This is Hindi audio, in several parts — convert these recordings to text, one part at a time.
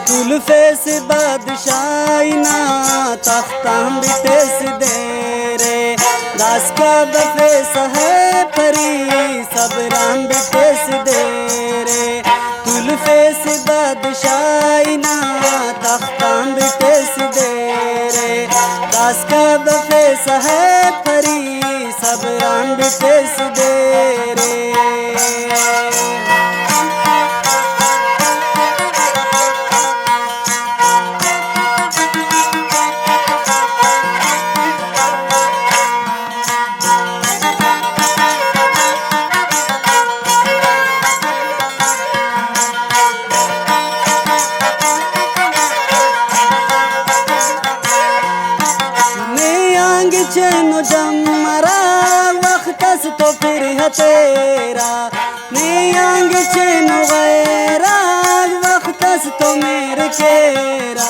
जुल्फे से बादशाहीना तख्ताम बिटेस दे रे दास का दफे सहे परी सबराम बिटेस दे रे जुल्फे से बादशाहीना तख्ताम बिटेस दे रे दास का दफे सहे परी सबराम बिटेस दे रे चैनो जमरा वक्तस तो फिर है तेरा नियांग चैनो गैरा वक्तस तो मेरे केरा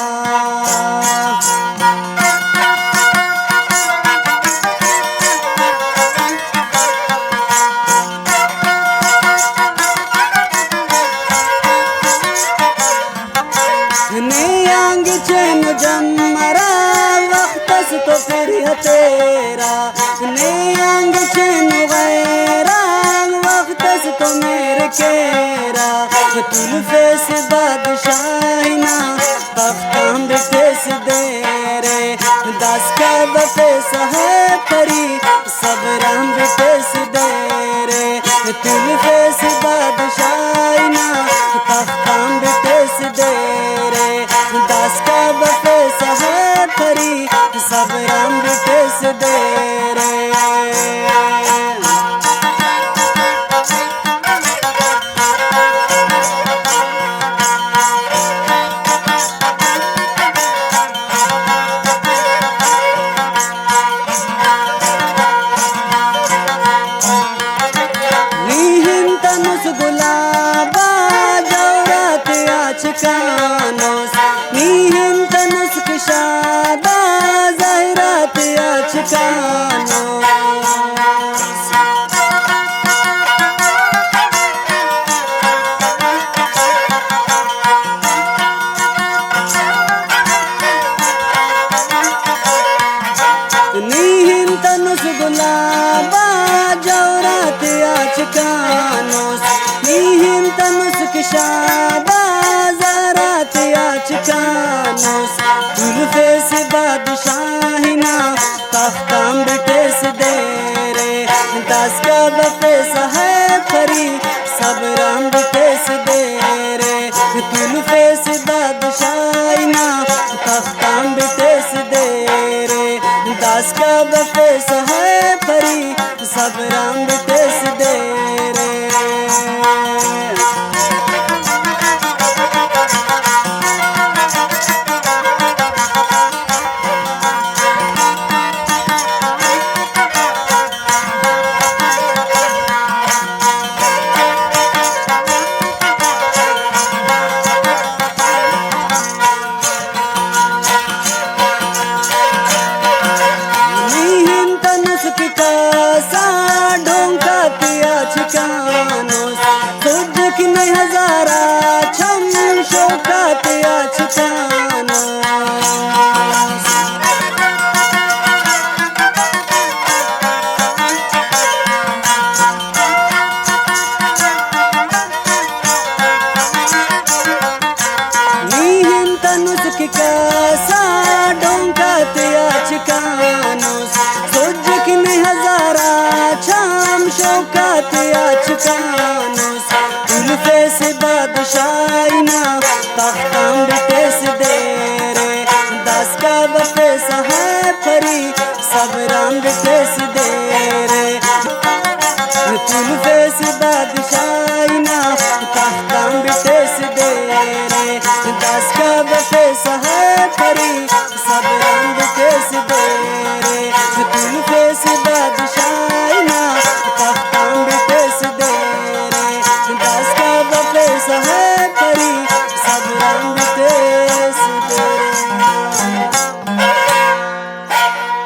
नियांग चैनो जमरा वक्तस तो फिर है तेरा नियांग चैन गैरा वक्तस तो मेरे केरा जुल्फे से बादशाहीना तख्ताम बिटेस दे रे दास का दफे सहे परी सबराम बिटेस दे रे जुल्फे से बादशाहीना तख्ताम बिटेस दे रे दास का दफे सहे परी सबराम बिटेस दे रे नीहिन तनुस गुलाबा जौरात आचकानोस नीहिन तनुस कुशादा ज़हरात आचकानोस नीहिन तनुस गुलाबा जौरात आचकानोस नीहिन तनुस कुशादा ज़हरात आचकानोस जुल्फे से बादशाहीना तख्ताम बिटेस दे रे दास का दफे सहे परी सबराम बिटेस दे रे जुल्फे से बादशाहीना तख्ताम बिटेस दे रे दास का दफे सहे परी सबराम बिटेस दे रे हजारा छम शौकत आचकानोस नीहिन तनुस की कासा डोंकत आचकानोस सुजकिन हजारा छम शौकत आचकानोस जुल्फे से बादशाहीना तख्ताम